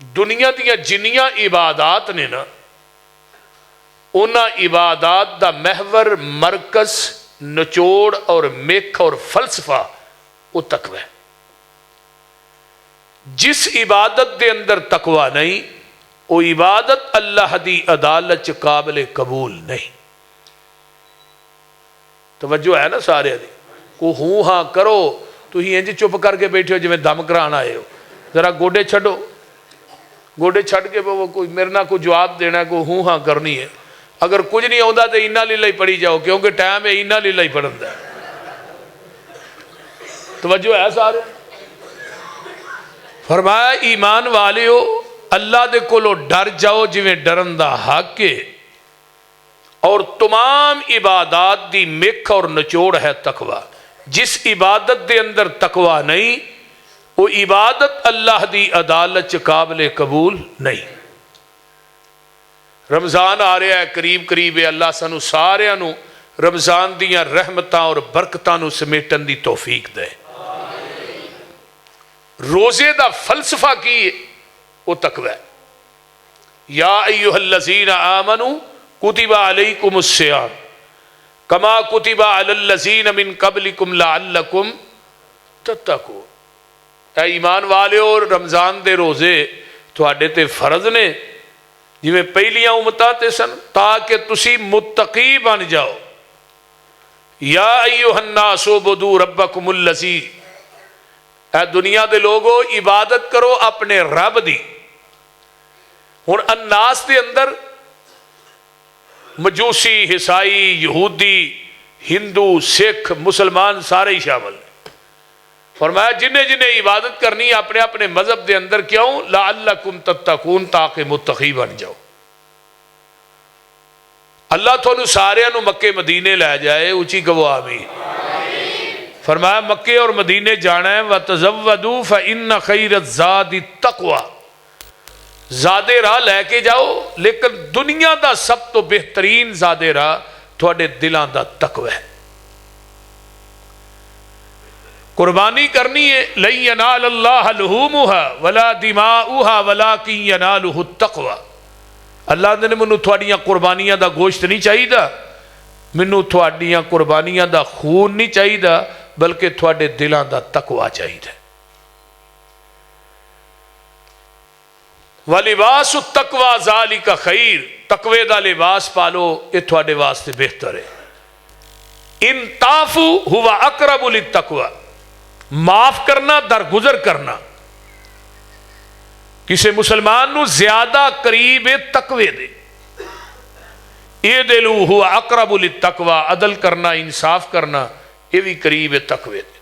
دنیا دیا جنیاں عبادات نے نا انہاں عبادات دا محور مرکز نچوڑ اور مک اور فلسفہ وہ تقوی ہے. جس عبادت دے اندر تقوی نہیں وہ عبادت اللہ دی عدالت چ قابل قبول نہیں. توجہ ہے نا سارے دی کو ہوں ہاں کرو تو ہی انج چپ کر کے بیٹھے ہو جی میں دم کران آئے ہو. ذرا گوڈے چھڑو گوڈے چھڑ کے وہ کوئی میرے نہ کوئی جواب دینا ہے کوئی ہوں ہاں کرنی ہے. اگر کچھ نہیں آتا تو اینا لیلہ ہی پڑھی جاؤ کیونکہ ٹائم ہے اینا لیلہ ہی پڑھن دا. توجہ ہے سارے. فرمایا ایمان والے ہو اللہ دے کولو ڈر جاؤ جویں ڈرن دا حق ہے اور تمام عبادات دی مک اور نچوڑ ہے تقوی. جس عبادت دے اندر تقوی نہیں وہ عبادت اللہ دی عدالت چ قابل قبول نہیں. رمضان آ رہا ہے قریب قریب ہے. اللہ سانو سارے نو رمضان دیاں رحمتاں اور برکتاں نو سمیٹن دی توفیق دے. روزے دا فلسفہ کی ہے وہ تقوی ہے. یا ایھا الذین آمنوا کتب علیکم الصیام کما کتب علی الذین من قبلکم لعلکم تتقون. اے ایمان والےو رمضان دے روزے تواڈے تے فرض نے جویں پہلیاں امتاں تے سن تاکہ تسی متقی بن جاؤ. یا ایھا الناس اعبدوا ربکم الذی اے دنیا دے لوگو عبادت کرو اپنے رب دی. ہن الناس دے اندر مجوسی عیسائی یہودی ہندو سکھ مسلمان سارے ہی شامل ہیں. فرمایا جنہیں جنہیں عبادت کرنی اپنے اپنے مذہب دے اندر کیوں لعلکم تتقون تاکہ متقی بن جاؤ. اللہ تھانوں سارے نو مکے مدینے لے جائے اونچی کہو آمین. فرمایا مکے اور مدینے جانا ہے وَتَزَوَّدُوا فَإِنَّ خَيْرَ الزَّادِ التَّقْوَى. زادے راہ لے کے جاؤ لیکن دنیا دا سب تو بہترین زادے راہ تھوڑے دلان دا تقوی ہے. قربانی کرنی ہے لَن يَنَالَ اللَّهَ لُحُومُهَا وَلَا دِمَاؤُهَا وَلَكِنْ يَنَالُهُ التَّقْوَى. اللہ نے منو تھوڑیاں قربانیاں دا گوشت نہیں چاہی دا منو تھوڑیاں قربانیاں دا خون نہیں چاہی دا بلکہ تھوڑے دلان دا تقوی چاہی دا. وَلِبَاسُ التَّقْوَى ذَلِكَ خَيْرٌ. تقوی دا لباس پالو یہ تھوڑے واسطے بہتر ہے. ان تعفوا هو اقرب للتقوى. معاف کرنا درگزر کرنا کسی مسلمان نو زیادہ قریب تقوی دے. اعدلوا هو اقرب للتقوى. عدل کرنا انصاف کرنا یہ بھی قریب تقوی دے.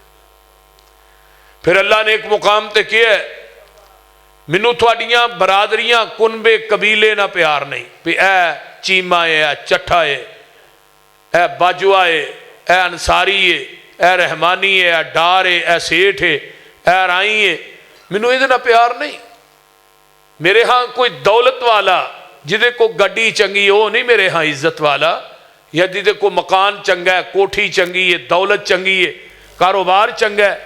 پھر اللہ نے ایک مقام تے کیا ہے منو تھوڑیاں برادریاں کنبے قبیلے نہ پیار نہیں پہ اے چیمہ ہے اے چٹھا ہے اے باجوہ ہے اے انصاری ہے اے رحمانی ہے اے ڈار ہے اے سیٹھ ہے اے رائی ہے. منو ادھنا پیار نہیں. میرے ہاں کوئی دولت والا جدے کو گڈی چنگی ہو نہیں میرے ہاں عزت والا یا جدے کو مکان چنگا ہے کوٹھی چنگی ہے دولت چنگی ہے کاروبار چنگا ہے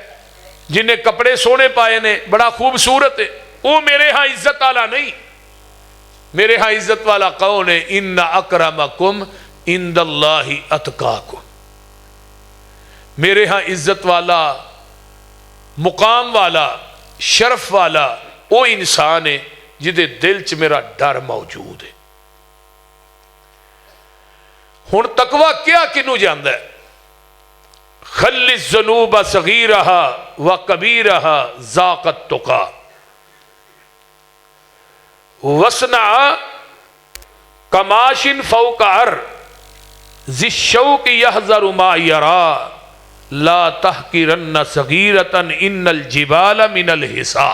جنہیں کپڑے سونے پائے نے بڑا خوبصورت ہے وہ میرے ہاں عزت والا نہیں. میرے ہاں عزت والا کون ہے ان اکرمکم عند اللہ اتقاکم. میرے ہاں عزت والا مقام والا شرف والا وہ انسان ہے جدے دل چ میرا ڈر موجود ہے. ہن تقوی کیا کنو جاندا ہے خل الذنوب صغیرها وکبیرها ذاق التقى وصنع کماش فوق عر ذی الشوق یحذر ما یرا لا تحقرن صغیرۃ ان الجبال من الحصا.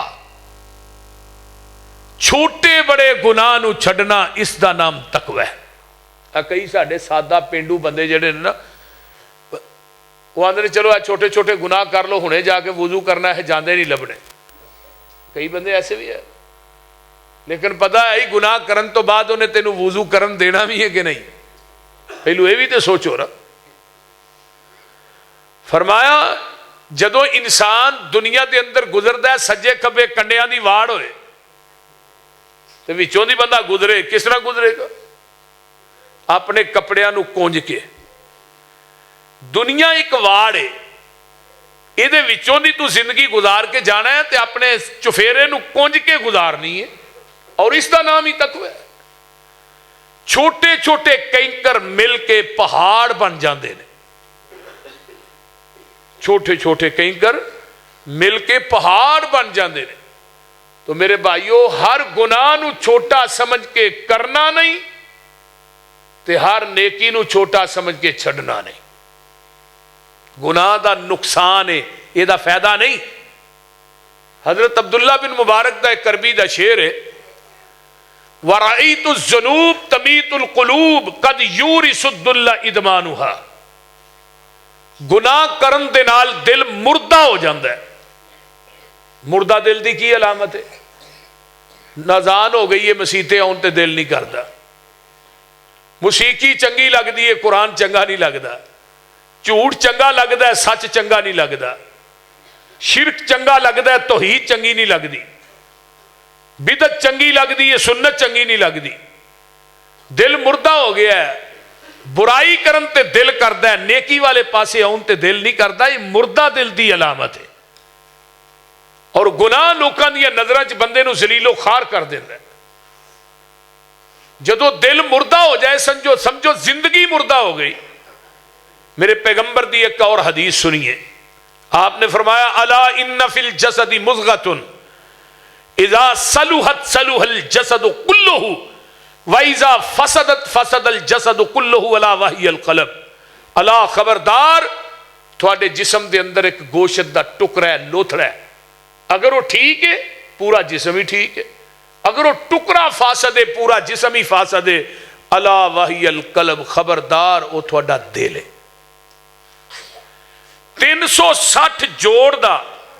چھوٹے بڑے گناہ نو چھڈنا اس دا نام تقوی ہے. کئی ساڈے سادہ پینڈو بندے جڑے نا وہ آندے چلو چھوٹے چھوٹے گناہ کر لو ہنے جا کے وضو کرنا ہے جاندے نہیں لبنے. کئی بندے ایسے بھی ہیں لیکن پتہ ہے گناہ کرن تو بعد انہیں تینوں وضو کرن دینا بھی ہے کہ نہیں. پہلو یہ بھی تو سوچو نا. فرمایا جدو انسان دنیا دے اندر گزردا ہے سجے کبے کنڈیاں دی واڑ ہوئے تو وچوں دی بندہ گزرے کس طرح گزرے گا؟ اپنے کپڑیاں نو کونج کے. دنیا ایک واڑ ہے، یہ وچوں دی تو زندگی گزار کے جانا ہے تے اپنے چفیرے نو کونج کے گزارنی ہے، اور اس دا نام ہی تقوی ہے. چھوٹے چھوٹے کینکر مل کے پہاڑ بن جاندے نے، چھوٹے چھوٹے کینکر مل کے پہاڑ بن جاندے نے. تو میرے بھائیو، ہر گناہ نو چھوٹا سمجھ کے کرنا نہیں تے ہر نیکی نو چھوٹا سمجھ کے چھڑنا نہیں. گناہ دا نقصان ہے، یہ دا فائدہ نہیں. حضرت عبداللہ بن مبارک دا ایک کربی دا شعر ہے، وَرَأَيْتُ الذُّنُوبَ تَمِيتُ الْقُلُوبَ قَدْ يُورِثُ الذُّلَّ إِدْمَانُهَا. گناہ کرن دے نال دل مردہ ہو جاندہ ہے. مردہ دل دی کی علامت ہے؟ نازان ہو گئی ہے مسیطے آن تے دل نہیں کردا، موسیقی چنگی لگ دی ہے قرآن چنگا نہیں لگدا، جھوٹ چنگا لگدا ہے سچ چنگا نہیں لگدا، شرک چنگا لگدا ہے توحید چنگی نہیں لگدی، بدعت چنگی لگدی ہے سنت چنگی نہیں لگدی. دل مردہ ہو گیا ہے. برائی کرن تے دل کردا ہے، نیکی والے پاسے آن تے دل نہیں کردا. یہ مردہ دل دی علامت ہے. اور گناہ لوکاں دی نظراں چ بندے نو ذلیل و خوار کر دیندا ہے. جدو دل مردہ ہو جائے سمجھو زندگی مردہ ہو گئی. میرے پیغمبر دی ایک اور حدیث سنیے. آپ نے فرمایا الا ان فی الجسد مضغۃ اذا صلحت صلح الجسد كله واذا فسدت فسد الجسد كله الا وهي القلب. الا خبردار، تھوڑے جسم دے اندر ایک گوشت دا ٹکڑا ہے، لوتھڑا ہے. اگر وہ ٹھیک ہے پورا جسم ہی ٹھیک ہے، اگر وہ ٹکڑا فاسد ہے پورا جسم ہی فاسد ہے. الا وحی القلب، خبردار وہ تھوڑا دل ہے. 360 جوڑ دا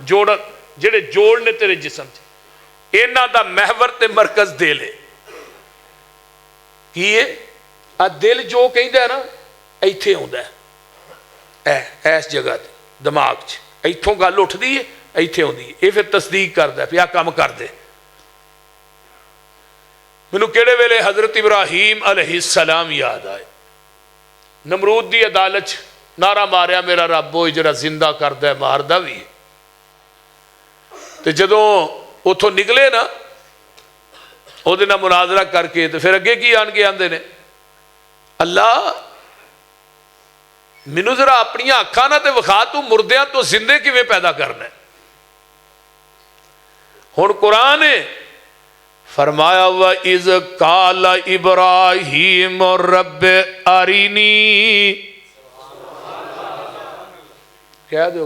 جوڑ جڑے جوڑ نے تیرے جسم چ، اینا دا محور تے مرکز دل ہے. کی ہے دل جو کہندا ہے نا ایتھے ہوندا ہے، ایس جگہ تے دماغ چ ایتھوں گل اٹھدی ہے ایتھے ہوندی ہے. یہ پھر تصدیق کردا ہے پیا کام کر دے. مینوں کیڑے ویلے حضرت ابراہیم علیہ السلام یاد آئے. نمرود دی عدالت نعرہ ماریا میرا رب وہ جڑا زندہ کردا ہے ماردا بھی ہے. تے جدوں اتھوں نکلے نا او دے نال مناظرہ کر کے تے پھر اگے کی آن کے آندے نے، اللہ مینوں ذرا اپنی اکھاں نال تے وکھا تو مردیاں تو زندے کیویں پیدا کرنا ہے. ہن قرآن ہے فرمایا وَإِذْ قَالَ إِبْرَاهِيمُ رَبِّ أَرِنِي. کہہ دو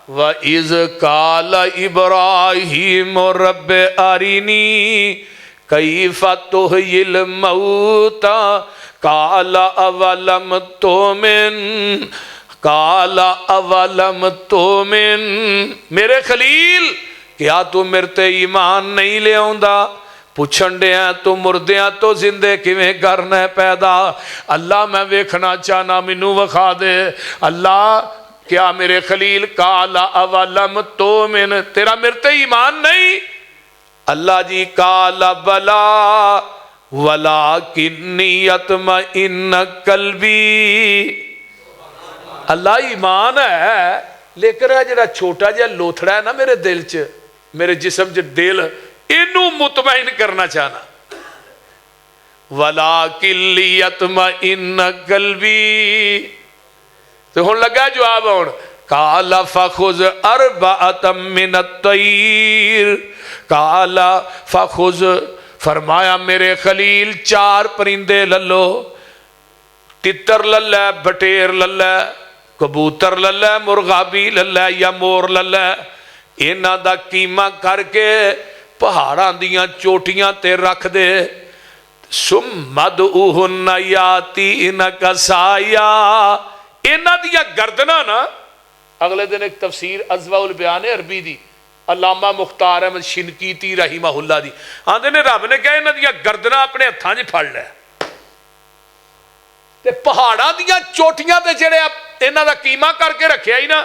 وَإِذْ قَالَ إِبْرَاهِيمُ رَبِّ أَرِنِي كَيْفَ تُحْيِي الْمَوْتَى قَالَ أَوَلَمْ تُؤْمِنْ قَالَ أَوَلَمْ تُؤْمِنْ. میرے خلیل کیا تو میرے تے ایمان نہیں لے آندا؟ پوچھن دیا تو مردیاں تو زندے کیویں کرنا ہے پیدا. اللہ میں ویکھنا چاہنا مینوں وکھا دے. اللہ کیا میرے خلیل کالا اولم تؤمن، تیرا میرے تے ایمان نہیں؟ اللہ جی کالا بلا ولکنی اطمئن قلبی. اللہ ایمان ہے لیکن جڑا چھوٹا جہا لوتھڑا ہے نا میرے دل چ میرے جسم چ دل اینو مطمئن کرنا چاہنا. وَلَٰكِن لِيَطْمَئِنَّ قَلْبِي. تو ہن لگا جواب ہون قَالَ فَخُذْ أَرْبَعَةً مِّنَ الطَّيْرِ. قَالَ فَخُذْ، فرمایا میرے خلیل 4 پرندے للو، تتر للہ، بٹیر للہ، کبوتر للہ، مرغابی للہ یا مور للہ. اینا دا قیمہ کر کے پہاڑاں دیاں چوٹیاں تے رکھ دے. ثم ادعوہن یاتینک سعیا. اینا دیاں گردنا نا، اگلے دن ایک تفسیر اضواء البیان عربی دی علامہ مختار احمد شنقیطی رحمہ اللہ دی آندے نے رب نے کہا اینا دیاں گردنا اپنے ہتھاں وچ پھڑ لے تے پہاڑاں دیاں چوٹیاں تے جڑے اینا دا قیمہ کر کے رکھیا ہی نا،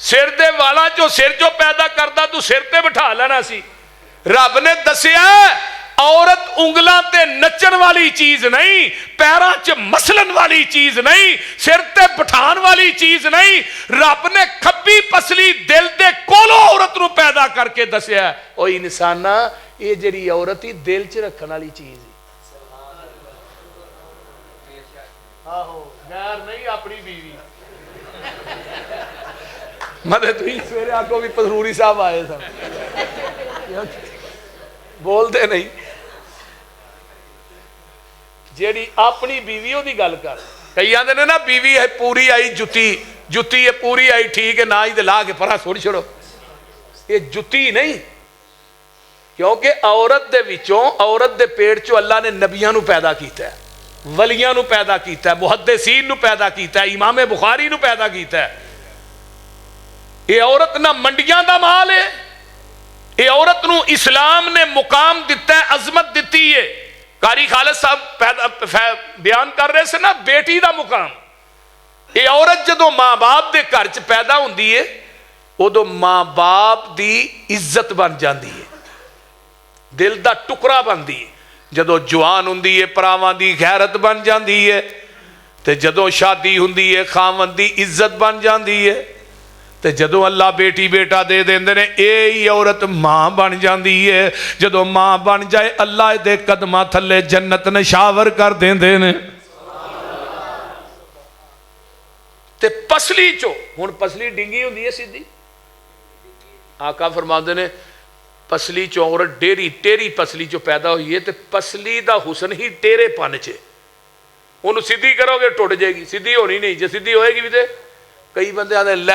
سر دے والاں چو سر جو پیدا کردا تو سر تے بٹھا لینا سی. رب نے دسیا عورت انگلاں تے نچن والی چیز نہیں، پیراں چ مسلن والی چیز نہیں، سر تے بٹھان والی چیز نہیں. رب نے کھبی پسلی دل دے کولوں عورت نو پیدا کر کے دسیا او انسانا یہ جڑی عورت ہی دل چ رکھن والی چیز ہے. آہو غیر نہیں اپنی بیوی. مدد ہوئی سویرے آگو بھی پسروری صاحب آئے سن بولتے نہیں. جیڑی اپنی بیوی ہو دی گل کر. کئی آندے نے نا بیوی ہے پوری آئی جتی ہے پوری آئی ٹھیک ہے نہ ہی لا کے پرا چھوڑ چھوڑو. یہ جتی نہیں، کیونکہ عورت دے وچوں عورت دے پیٹ چو اللہ نے نبیاں نو پیدا کیتا ہے، ولیاں نو پیدا کیتا ہے، محدثین نو پیدا کیتا ہے، امام بخاری نو پیدا کیتا ہے. یہ عورت نہ منڈیاں دا مال ہے. یہ عورت نو اسلام نے مقام دیتا ہے، عظمت دیتی ہے. قاری خالد صاحب بیان کر رہے سے نا بیٹی دا مقام. یہ عورت جدو ماں باپ دے گھر چ پیدا ہوندی ہے ادو ماں باپ دی عزت بن جاندی ہے، دل دا ٹکڑا بندی ہے. جدو جوان ہوندی ہے پراواں دی غیرت بن جاندی ہے، تے جدو شادی ہوندی ہے خاوند دی عزت بن جاندی ہے. تے جدو اللہ بیٹی بیٹا دے دیندے نے اے عورت ماں بن جاندی ہے. جدو ماں بن جائے اللہ دے قدماں تھلے جنت نشاور کر دیندے نے. تے پسلی چو ہن پسلی ڈنگی ہوندی ہے سیدھی. آقا فرماندے نے پسلی چو عورت ٹیری پسلی چو پیدا ہوئی ہے تے پسلی دا حسن ہی ٹیرے پن چے. انہوں سیدھی کرو گے ٹوٹ جائے گی، سیدھی ہونی نہیں. جے سیدھی ہوئے گی بھی تے کئی بندے آتے لے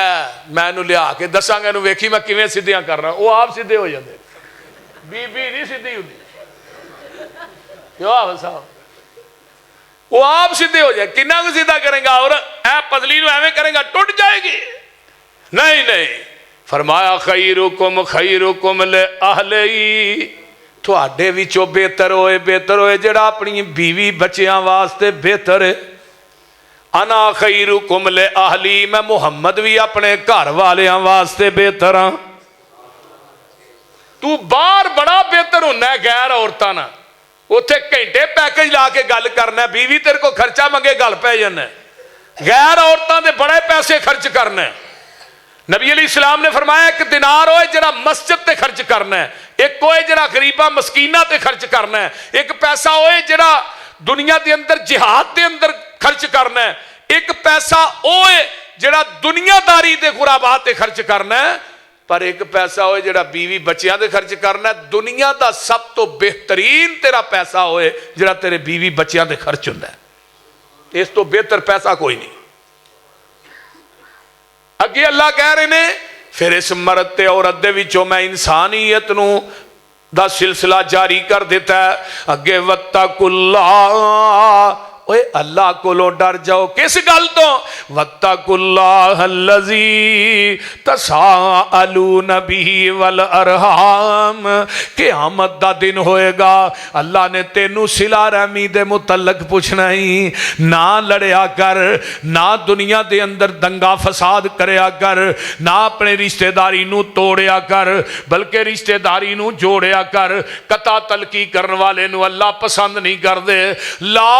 میں نو لیا کے دساں گا ویکھی میں کیویں سیدھیاں کر رہا. وہ آپ سیدھے ہو جاندے، بی بی نہیں سیدھی ہوندی. کیوں حافظ صاحب؟ وہ آپ سیدھے ہو جائے. کنا کو سیدھا کریں گا اور اے پتلی نو ایویں کریں گا ٹوٹ جائے گی. نہیں فرمایا خیرکم لأہلہی، تھوڑے وچوں بہتر ہوئے جڑا اپنی بیوی بچیاں واسطے بہتر ہے. انا خیرکم لأہلی، میں محمد بھی اپنے گھر والیاں واسطے بہتر ہاں. تو باہر بڑا بہتر ہونا ہے غیر عورتاں نہ، اوتھے گھنٹے پیکج لا کے گل کرنا ہے، بیوی تیرے کو خرچہ منگے گل پہ جانا ہے. غیر عورتاں دے بڑے پیسے خرچ کرنا ہے. نبی علیہ السلام نے فرمایا ایک دینار ہوئے جڑا مسجد تے خرچ کرنا ہے، ایک ہوئے جڑا غریبہ مسکینہ تے خرچ کرنا ہے، ایک پیسہ ہوئے جڑا دنیا دے اندر جہاد دے اندر خرچ کرنا ہے، ایک پیسہ ہوئے جڑا دنیا داری دے غرابات تے خرچ کرنا ہے، پر ایک پیسہ ہوئے جڑا بیوی بچیاں دے خرچ کرنا ہے. دنیا دا سب تو بہترین تیرا پیسہ ہوئے جڑا تیرے بیوی بچیاں دے خرچ ہوندہ ہے. اس تو بہتر پیسہ کوئی نہیں. اگے اللہ کہہ رہے نے پھر اس مرد تے عورت دے وچوں میں انسانیت نو دا سلسلہ جاری کر دیتا ہے. اگے وَاتَّقُوا اللَّهَ، اوے اللہ کو لو ڈر جاؤ. کس گل تو؟ وَاتَّقُوا اللَّهَ الَّذِي تَسَاءَلُونَ بِهِ وَالْأَرْحَامَ. قیامت دا دن ہوئے گا، اللہ نے تینوں صلہ رحمی دے متعلق پوچھنا ہی. نہ لڑیا کر، نہ دنیا دے اندر دنگا فساد کریا کر، نہ اپنے رشتہ داری نو توڑیا کر، بلکہ رشتہ داری نو جوڑیا کر. قطع تلقی کرن والے نو اللہ پسند نہیں کر دے. لا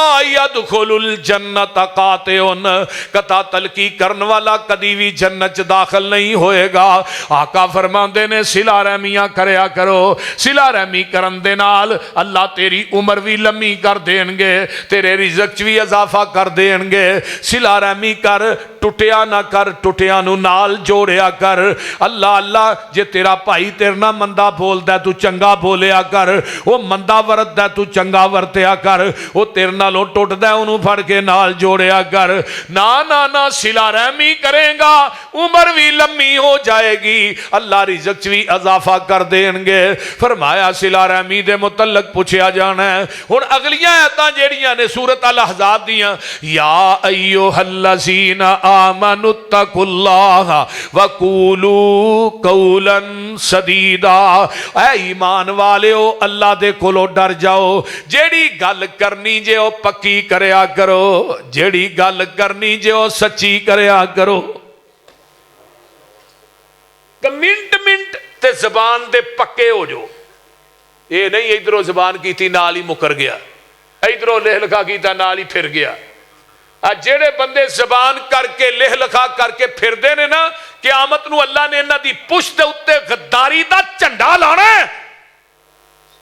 یدخل الجنت قاطعن، قطع تلقی کرن والا کدی بھی جنت داخل نہیں ہوئے گا. آقا فرماندے نے صلہ رحمیاں کریا کرو. صلہ رحمی کرن دے نال اللہ تیری عمر بھی لمبی کر دین گے، تیرے رزق بھی اضافہ کر دین گے. صلہ رحمی کر، ٹوٹیا نہ کر، ٹوٹیا نو نال جوڑیا کر. اللہ جے تیرا بھائی تیرے نہ مندہ بول دے تو چنگا بولیا کر، وہ مندہ ورت دے تو چنگا ورتیا کر. وہ تیرے نالوں ٹوٹ دے انہوں پھڑ کے نال جوڑیا کر. نہ صلہ رحمی کریں گا عمر بھی لمبی ہو جائے گی، اللہ رزق بھی اضافہ کر دیں گے. فرمایا صلہ رحمی دے متعلق پوچھیا جانا ہے. اور اگلیاں آیتاں جیڑیاں نے سورۃ الاحزاب دیاں، یا ایھا الذین آمنوا اتقوا اللہ وقولوا قولا سدیدا. اے ایمان والےو اللہ دے کولو ڈر جاؤ. جیڑی گل کرنی جے او پکی کریا کرو، جیڑی گل کرنی جے او سچی کریا کرو. منٹ منٹ تے زبان دے پکے ہو جو. یہ نہیں ادھروں زبان کیتی نال ہی مکر گیا, ادھروں لہ لکھا کیتا نال ہی پھر گیا. جڑے بندے زبان کر کے لہ لکھا کر کے پھر دے نے نا, قیامت نو اللہ نے انہاں دی پشت دے اتے غداری دا جھنڈا لانا ہے.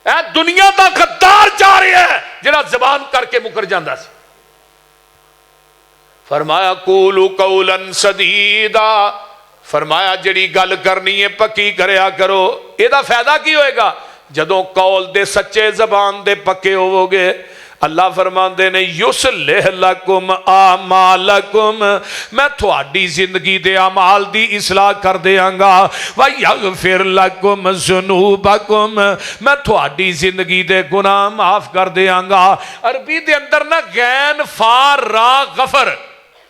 اے دنیا دا غدار جا رہا ہے جڑا زبان کر کے مکر جاندا سی. فرمایا قولوا قولا سدیدا, فرمایا جڑی گل کرنی ہے پکی کریا کرو. یہ دا فائدہ کی ہوئے گا جدوں قول دے سچے زبان دے پکے ہوو گے. اللہ فرماندے نے یصلح لکم اعمالکم, میں تھوڑی زندگی دے اعمال دی اصلاح کر دیاں گا. ویغفر لکم ذنوبکم, میں تھوڑی زندگی دے گناہ معاف کر دیاں گا. عربی دے اندر نا غین فا را غفر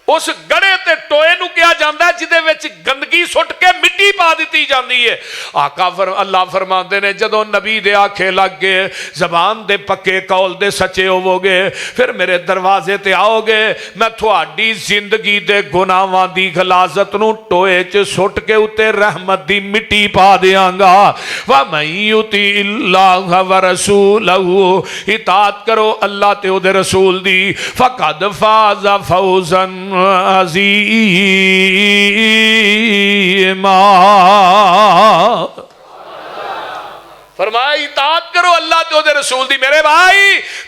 اس گڑے تے ٹوئے نو کیا جاندہ ہے جدے وچ گندگی سٹ کے مٹی پا دیتی جاندی ہے. آقا اللہ فرماندے نے جدوں نبی دے آنکھیں لگ گئے, زبان دے پکے قول دے سچے ہوو گے, پھر میرے دروازے تے آؤ گے, میں تھوڑی زندگی دے گناہاں دی غلاظت نو ٹوئے چ سٹ کے اتے رحمت دی مٹی پا دیاں گا. وَمَن يُطِعِ اللَّهَ وَرَسُولَهُ, اطاعت کرو اللہ تے او دے رسول دی, فَقَدْ فَازَ فَوْزًا عظیما. فرمایا اطاعت کرو اللہ تے دے رسول دی. میرے بھائی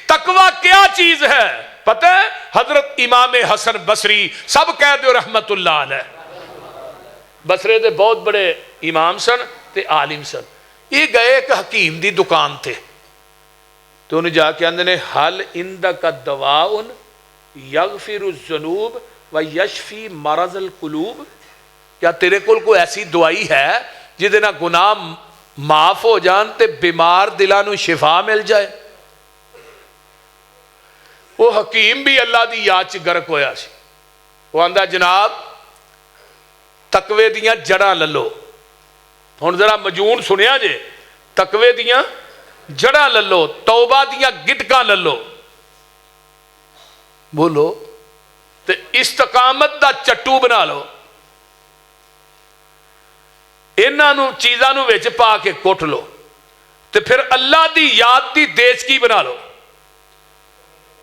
تقوی کیا چیز ہے پتہ ہے؟ حضرت امام حسن بصری سب کہہ دو رحمت اللہ علیہ, بصرے دے بہت بڑے امام سن تے عالم سن. یہ گئے ایک حکیم دی دکان تھے تو انہیں جا کے اندر نے حل اندک دواؤن یغفر الذنوب و یشفی مرض القلوب, کیا تیرے کول کوئی ایسی دوائی ہے جدے نہ گناہ معاف ہو جان تے بیمار دلانو شفا مل جائے. وہ حکیم بھی اللہ دی یاد چ گرک ہویا سی. وہ آندا جناب تقوی دیاں جڑاں للو. ہن ذرا مجون سنیا جے, تقوی دیاں جڑاں للو, توبہ دیاں گٹکاں للو, بولو تے استقامت دا چٹو بنا لو, انہاں چیزاں نو وچ پا کے کٹ لو تے پھر اللہ دی یاد دی دیسکی بنا لو.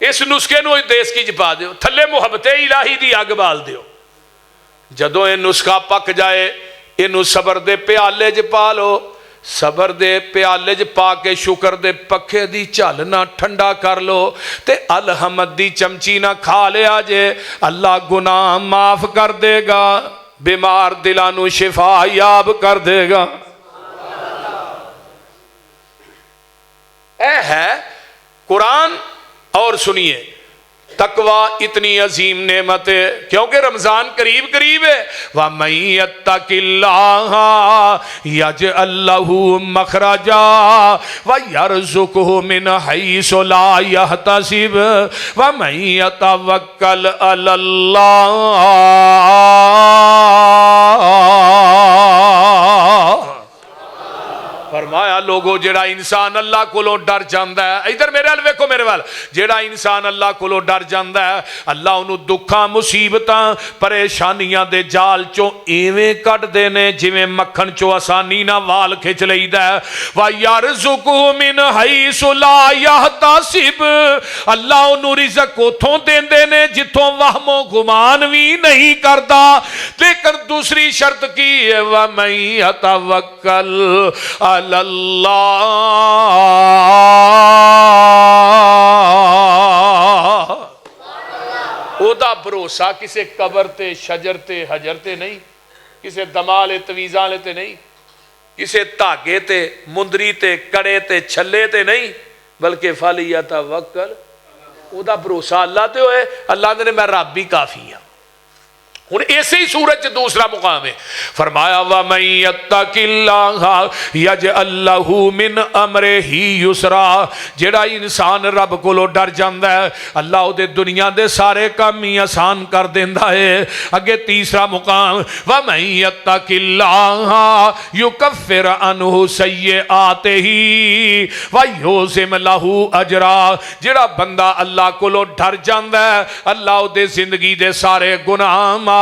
اس نسخے نو دیسکی چ پا دیو, تھلے محبت الہی دی اگ بال دیو. جدوں یہ نسخہ پک جائے اینو صبر دے پیالے چ پا لو, صبر دے پیالے چ پا کے شکر دے پکھے دی جھل نہ ٹھنڈا کر لو تے الحمد دی چمچی نہ کھا لیا جے. اللہ گناہ معاف کر دے گا, بیمار دلانو شفا یاب کر دے گا. اے ہے قرآن. اور سنیے تقوی اتنی عظیم نعمت ہے کیونکہ رمضان قریب قریب ہے. وَمَن يَتَّقِ اللَّهَ يَجْعَل لَّهُ مَخْرَجًا وَيَرْزُقْهُ مِنْ حَيْثُ لَا يَحْتَسِبُ وَمَن يَتَوَكَّلْ عَلَى اللَّهِ. فرمایا لوگو جڑا انسان اللہ کولوں ڈر جاندا ہے, ادھر میرے وال ویکھو میرے وال, جڑا انسان اللہ کولوں ڈر جاندا ہے اللہ انہوں دکھاں مصیبتاں پریشانیاں دے جال چوں ایویں کٹ دینے جویں مکھن چوں آسانی نہ وال کھچ لئیدا ہے. وَيَرْزُقُهُ مِنْ حَيْثُ لَا يَحْتَسِبُ, اللہ انہوں رزق اتھوں دیندے نے جتھوں وہم و گمان بھی نہیں کردا. لیکن دوسری شرط کی ہے وَمَن يَتَوَكَّلْ اللہ, او دا بھروسہ کسے قبر تے شجر تے حجر تے نہیں, کسے دمالے تویزاں تے نہیں, کسے تاگے تے مندری تے کڑے تے چھلے تے نہیں, بلکہ فَلْيَتَوَكَّلْ, او دا بھروسہ اللہ تے ہوئے. اللہ نے میں رب بھی کافی ہوں. ہن اسی سورج دوسرا مقام ہے, فرمایا وَمَن يَتَّقِ اللَّهَ يَجْعَل لَّهُ مِنْ أَمْرِهِ يُسْرًا, جڑا انسان رب کولوں ڈر جاندا ہے اللہ دے دنیا دے سارے کام ہی آسان کر دیندا ہے. اگے تیسرا مقام وَمَن يَتَّقِ اللَّهَ يُكَفِّرْ عَنْهُ سَيِّئَاتِهِ وَيُعْظِمْ لَهُ أَجْرًا, جڑا بندہ اللہ کولوں ڈر جاندا ہے اللہ دے زندگی دے سارے گناہ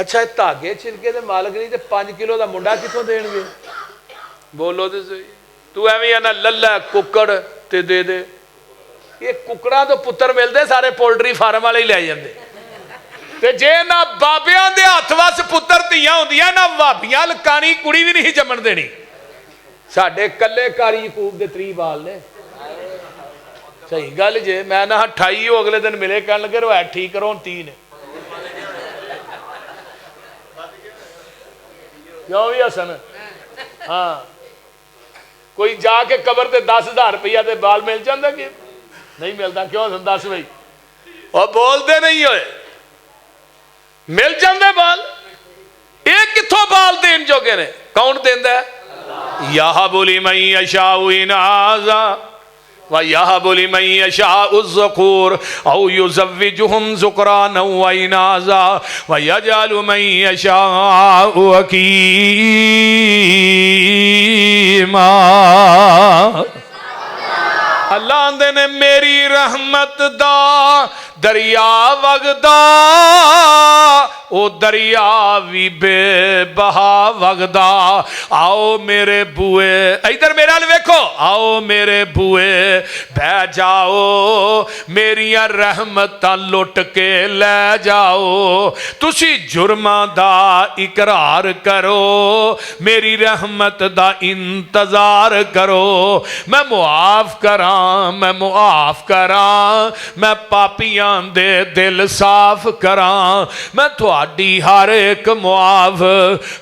اچھا دھاگے چھلکے دے مالک نہیں تے 5 کلو دا منڈا کتوں دین گے؟ بولو تے صحیح. تو ایویں آنا للا ککڑ تے دے دے. یہ ککڑا تو پتر ملتے سارے پولٹری فارم والے ہی لے جاندے. تے جے نہ بابیاں دے ہاتھ وس پتر دھیاں ہوندیاں نہ بھابیاں لکانی کڑی بھی نہیں جمن دینی. ساڈے کلے کاری یعقوب دے 3 بال نے. صحیح گل جے میں نہ 28 ہو اگلے دن ملے کہن لگے روایت ٹھیک کرو 3 کیوں بھی حسن. ہاں کوئی جا کے قبر تے 10,000 روپیہ تے بال مل جاندے کہ نہیں ملتا؟ کیوں حسن دس بھائی اور بول دے نہیں ہوئے مل جاندے بال. ایک کتھوں بال دین جو گے نے کون دیندا ہے؟ یَهَبُ لِمَن یَشَاءُ إِنَاثًا وَيَهَبُ لِمَن يَشَاءُ الذُّكُورَ أَوْ يُزَوِّجُهُمْ ذُكْرَانًا وَإِنَاثًا وَيَجْعَلُ مَن يَشَاءُ عَقِيمًا. اللہ آندے نے میری رحمت دا دریا وگدا او دریا بھی بے بہا وگدا. آؤ میرے بوئے ادھر میرے حال ویکھو. آؤ میرے بوئے بہ جاؤ میریاں رحمتاں لٹ کے لے جاؤ. تسی جرماں دا اقرار کرو میری رحمت دا انتظار کرو. میں معاف کراں میں معاف کراں میں پاپیاں دے دل صاف کراں. میں تھوڑی ہر ایک معاف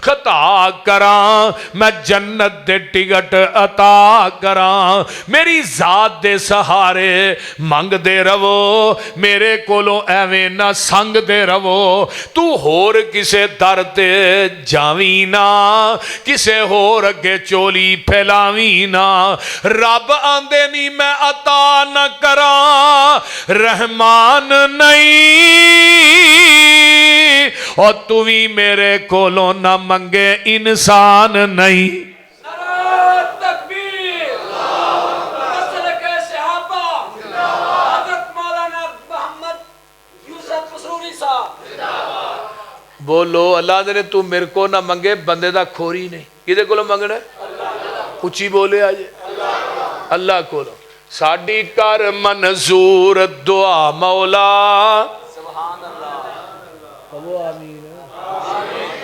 خطا کراں. میں جنت دے ٹکٹ عطا کراں. میری ذات دے سہارے منگ دے رہو میرے کولوں ایویں نہ سنگ دے رہو. تو ہور کسے در تے جاویں نہ کسے ہور اگے چولی پھیلاویں نہ. رب آندے نہیں میں عطا نہ کراں رحمان نہیں اور تو بھی میرے کولوں نہ منگے انسان نہیں. تکبیر مسلک صحابہ حضرت مولانا محمد یوسف مسروری صاحب. بولو اللہ نے تو میرے کو نہ منگے بندے دا کھوری نہیں. کدے کولوں منگنا ہے؟ اچھی بولے آج اللہ کولوں. ساڈی کر منظور دعا مولا سبحان اللہ.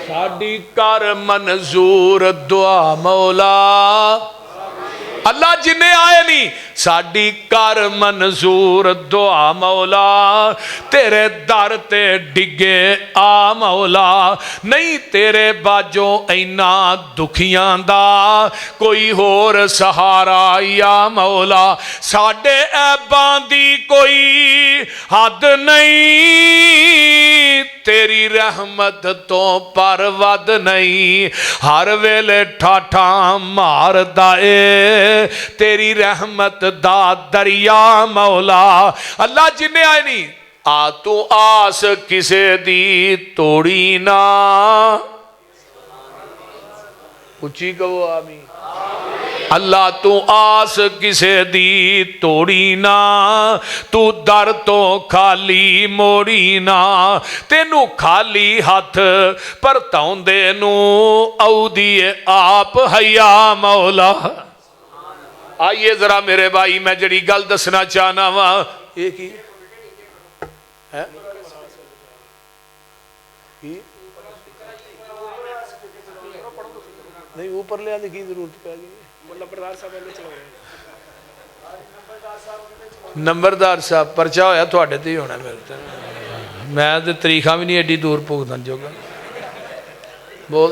ساڈی کر منظور دعا مولا. اللہ جنہیں آئے نہیں ساڈی کر منظور دعا مولا. تیرے در تے ڈگے آ مولا. نہیں تیرے باجوں اینا دکھیاں دا کوئی ہور سہارا یا مولا. ساڈے عیباں دی کوئی حد نہیں تیری رحمت تو پر ود نہیں. ہر ویلے ٹھاٹھا مار دائے تیری رحمت دا دریا مولا. اللہ جنہیں آئے نہیں آ تو آس کسے دی توڑی نہ. اچھی کہو آمین. اللہ تو آس کسے دی توڑی نہ تو در تو خالی موڑی نہ. تینو خالی ہاتھ پرتاؤں دے نو او دیے آپ حیا مولا. آئیے ذرا میرے بھائی میں جڑی گل دسنا چاہنا وا ایک ہی ہے نہیں اوپر لے آنے کی ضرورت پہ گئی. نمبردار صاحب پرچہ ہویا تھوڑے تے ہی ہونا میرے تے. میں تے طریقہ بھی نہیں ایڈی دور پھوکدن جو گا. بول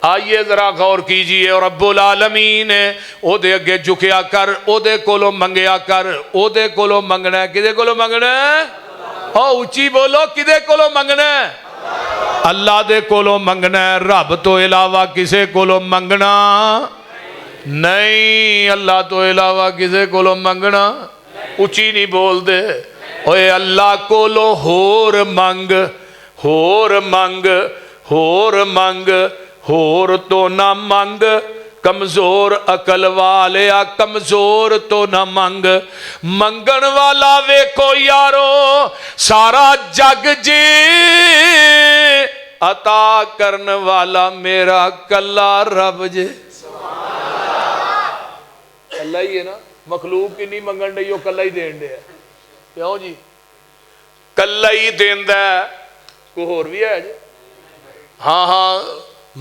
آئیے ذرا غور کیجئے. اور رب العالمین او دے اگے جھکیا کر او دے کولو منگیا کر. او دے کولو منگنا ہے. کدے کولو منگنا ہے؟ او اچھی بولو کدے کولو منگنا ہے؟ اللہ دے کولو منگنا ہے. رب تو علاوہ کسے کولو منگنا نہیں. اللہ تو علاوہ کسے کولو منگنا اچھی نہیں بول دے. اوے اللہ کولو ہور منگ ہور منگ ہور منگ ہور تو نہ منگ. کمزور عقل والیا کمزور تو نہ منگ. منگن والا ویکھو یارو سارا جگ جی عطا کرن والا میرا کلا رب جے کلا ہی ہے نا مخلوق کی نہیں منگن ڈی وہ کلا ہی دین دے کیوں جی کلا ہی دیندا ہے کوئی ہور بھی ہے جی ہاں ہاں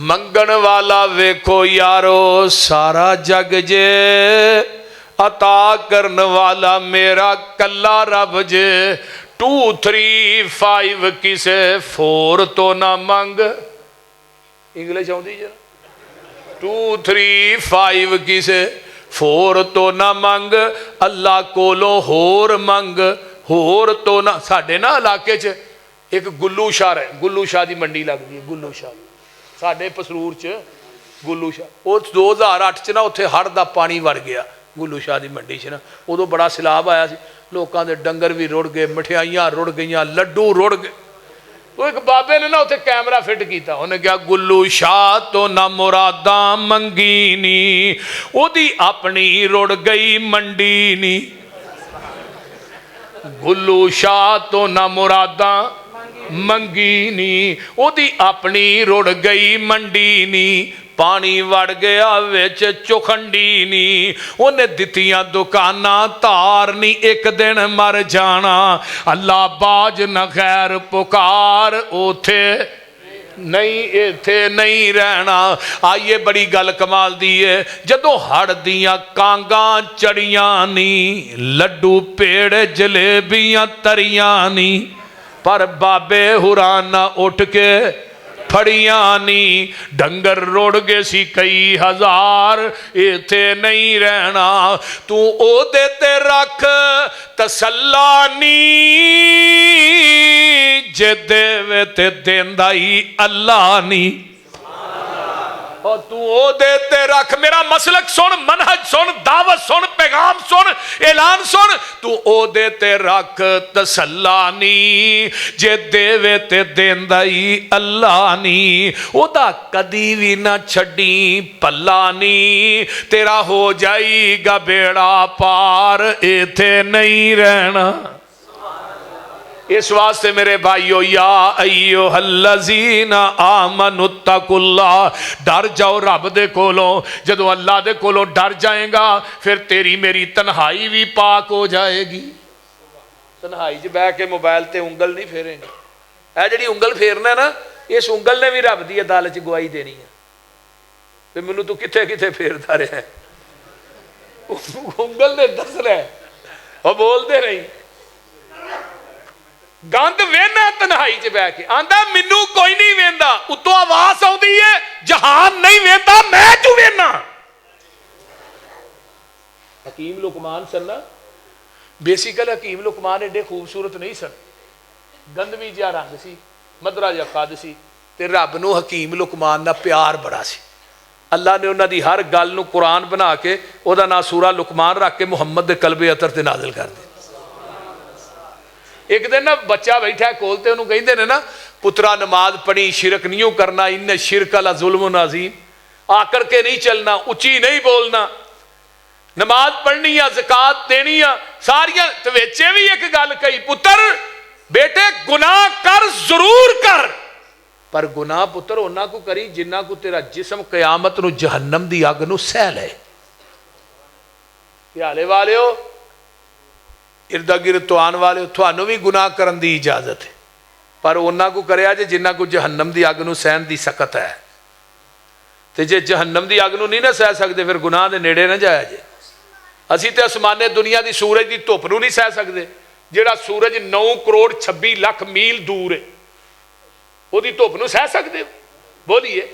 منگن والا ویکھو یارو سارا جگ جے عطا کرن والا میرا کلا رب جے 2 3 5 کسے 4 تو نہ منگ انگلش آؤندی جی 2 3 5 کسے 4 تو نہ منگ اللہ کولوں ہور منگ ہور تو نہ ساڈے نا علاقے چ ایک گلو شاہ ہے گلو شاہ دی منڈی لگ دی ہے گلو شاہ ساڈے پسرور چ گلو شاہ وہ 2008 چ نا اتنے ہڑ دا پانی وڑ گیا گلو شاہ دی منڈی چ نا ادو بڑا سیلاب آیا سی لوکاں دے ڈنگر بھی رڑ گئے مٹھائیاں رڑ گئیاں لڈو رڑ گئے تو ایک بابے نے نا اتنے کیمرہ فٹ کیتا انہیں کہا گلو شاہ تو نہ مراداں منگی نی او دی اپنی رڑ گئی منڈی نی گلو شاہ تو نہ مراداں منگی نی او دی اپنی رڑ گئی منڈی نی پانی وڑ گیا ویچ چوکھنڈی نی انہیں دتیاں دکانہ تار نی ایک دن مر جانا اللہ باج نہ غیر پکار اوتھے نہیں ایتھے نہیں رہنا آئیے بڑی گل کمال دیئے جدو ہڑ دیاں کانگاں چڑیاں نی لڈو پیڑ جلیبیاں تریاں نی پر بابے حرانہ اٹھ کے پھڑیاں نی ڈنگر روڑ گے سی کئی ہزار ایتھے نہیں رہنا تو او دیتے رکھ تسلانی جے دیوے تے دیندائی اللہ نی اور تو او دیتے رکھ میرا مسلک سن منہج سن دعوت سن پیغام سن اعلان سن تو او دیتے رکھ تسلانی جے دیوے تے دیندائی اللہ نی او دا کدی بھی نہ چھڑی پلانی تیرا ہو جائی گا بیڑا پار ایتھے نہیں رہنا اس واسطے میرے بھائیو یا ایوہ الذین آمنوا اتقوا اللہ ڈر جاؤ رب دے کولوں جدو اللہ دے کولوں ڈر جائیں گا پھر تیری میری تنہائی بھی پاک ہو جائے گی تنہائی جب بہ کے موبائل تے انگل نہیں پھیریں گے اے جڑی انگل پھیرنا ہے نا اس انگل نے بھی رب دی عدالت چ گواہی دینی ہے پھر منو تو کتے کتے پھیرتا رہے ہیں انگل نے دس رہے اور بول دے رہی گند وینا تنہائی چ بہ کے آندا مینوں کوئی نہیں ویندا اتوں آواز آندی ہے جہان نہیں ویندا میں کیوں وینا حکیم لقمان سن نا بیسیکل حکیم لقمان ایڈے خوبصورت نہیں سن گندوی جا رنگ سی مدرا جا قد سی تے رب نو حکیم لقمان نہ پیار بڑا سی اللہ نے انہاں دی ہر گل نو قرآن بنا کے او دا نام سورہ لقمان رکھ کے محمد دے قلب عطر تے نازل کر دے ایک دن نا بچہ بیٹھا ہے کولتے انہوں کہیں دے نا پترا نماز پڑھی شرک نہیں کرنا ان شرک اللہ ظلم عظیم آ کر کے نہیں چلنا اچھی نہیں بولنا نماز پڑھنی یا زکاة دینی یا ساریاں تو ویچے بھی ایک گل کہی پتر بیٹے گناہ کر ضرور کر پر گناہ پتر انہاں کو کری جنہاں کو تیرا جسم قیامت نو جہنم دی آگ نو سیل ہے پیالے والے ہو اردا گرد تو آن والے تھوانو بھی گناہ کرن دی اجازت ہے پر انہاں کو کریا جے جنہاں کو جہنم دی آگ نو سہن دی سکت ہے تے جے جہنم دی آگ نو نہیں نہ سہ سکتے پھر گناہ دے نیڑے نہ جایا جے اسی تے اسمانے دنیا دی سورج دی دھوپ نو نہیں سہ سکتے جیڑا سورج 9 کروڑ 26 لاکھ میل دور ہے وہ دی دھوپ نو سہ سکتے بولیے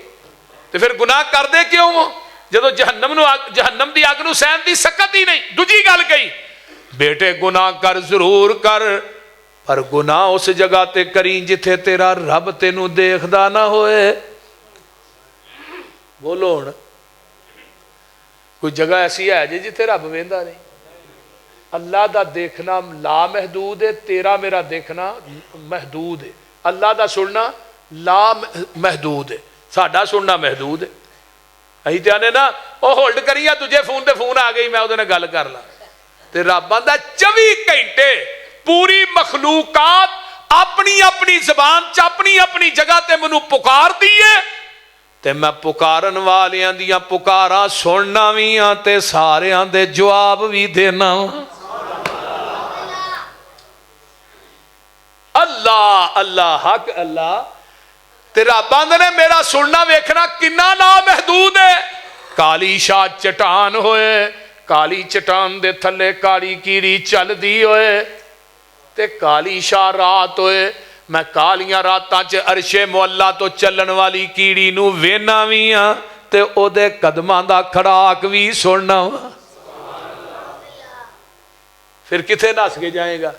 تے پھر گناہ کر دے کیوں ہو جدو جہنم دی آگ نو سہن دی سکت ہی نہیں دوجی گل کہی بیٹے گناہ کر ضرور کر پر گناہ اس جگہ تے کریں جتھے تیرا رب تینوں دیکھدا نہ ہوئے بولو ہن کوئی جگہ ایسی ہے جی جتھے رب ویندا نہیں اللہ دا دیکھنا لا محدود ہے تیرا میرا دیکھنا محدود ہے اللہ دا سننا لا محدود ہے ساڈا سننا محدود ہے اہی تے آنے نا او ہولڈ کریے تجھے فون تے فون آ گئی میں اودے نال گل کر لاں تے رب آندا 24 گھنٹے پوری مخلوقات اپنی اپنی زبان چ اپنی اپنی جگہ تے مینوں پکار دیے تے میں پکارن والیاں دیاں پکاراں سننا وی ہاں تے ساریاں دے جواب وی دینا اللہ اللہ حق اللہ تے رب آندے نے میرا سننا ویکھنا کنا لامحدود ہے کالی شاہ چٹان ہوئے کالی چٹان دے تھلے کالی کیڑی چل دی ہوئے تے کالی شاہ رات ہوئے میں کالیاں راتاں چ عرش مولا تو چلن والی کیڑی نو وینا وی ہاں تے او دے قدماں دا کھڑاک وی سننا وا پھر کتھے نس کے جائے گا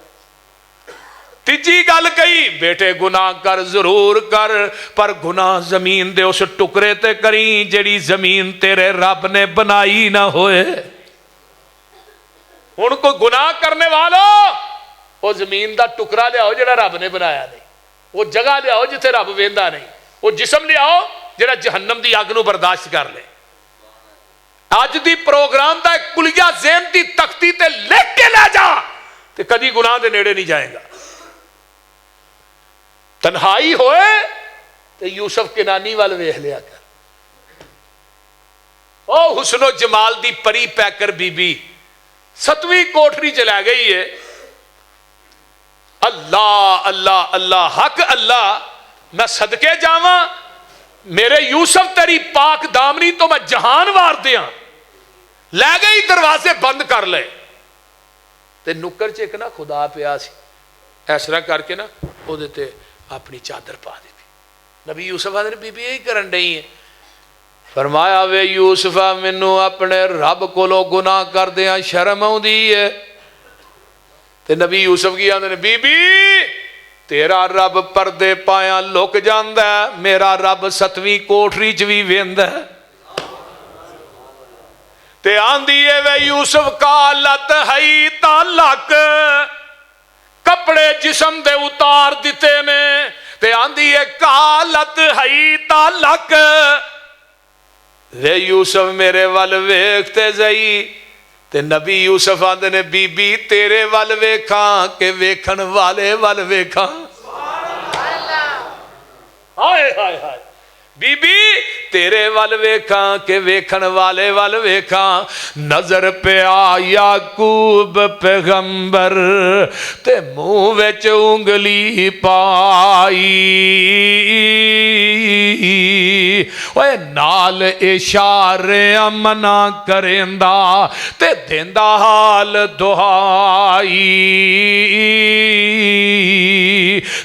تیجی گل کہی بیٹے گناہ کر ضرور کر پر گناہ زمین دے اس ٹکرے تے کریں جڑی زمین تیرے رب نے بنائی نہ ہوئے ان کو گناہ کرنے والوں وہ زمین دا ٹکرا لے آؤ جڑا رب نے بنایا نہیں وہ جگہ لے آؤ جتے رب ویندا نہیں وہ جسم لے آؤ جڑا جہنم دی آگ نو برداشت کر لے اج دی پروگرام دا ایک کلیہ ذہن دی تختی تے لکھ کے لے جا تے کدی گناہ دے نیڑے نہیں جائے گا تنہائی ہوئے تے یوسف کنانی وال ویکھ لیا کر او حسن و جمال دی پری پیکر بی بی 7ویں کوٹھری چلا گئی ہے اللہ اللہ اللہ حق اللہ میں صدقے جاواں میرے یوسف تیری پاک دامنی تو میں جہان وار دیاں لے گئی دروازے بند کر لے تے نکر چ ایک نا خدا پیا سی ایسرا کر کے نا او دیتے اپنی چادر پا دیتی نبی یوسف آدھے بی بی یہی کرن رہی ہیں فرمایا وے یوسفہ منو اپنے رب کو لو گناہ کر دیاں شرم آؤں دی ہے تے نبی یوسف کی آدھے بی بی تیرا رب پردے پایا لک جاندہ ہے میرا رب 7ویں کوٹھری چوی ویندہ ہے تے آندھیے وے یوسف کالت ہئی تالک کپڑے جسم دے اتار دیتے نے تے آندھیے کالت ہئی تالک وے یوسف میرے وال ویکھتے زئی تے نبی یوسف آندھے نے بی بی تیرے وال ویکھاں کہ ویکھن والے وال ویکھاں ہائے ہائے ہائے بی بی تیرے وال ویکھاں کہ ویکھن والے وال ویکھاں نظر پہ آ یعقوب پیغمبر تے منہ وچ انگلی پائی اوے نال اشارے منع کریندا تے دیندا حال دعائی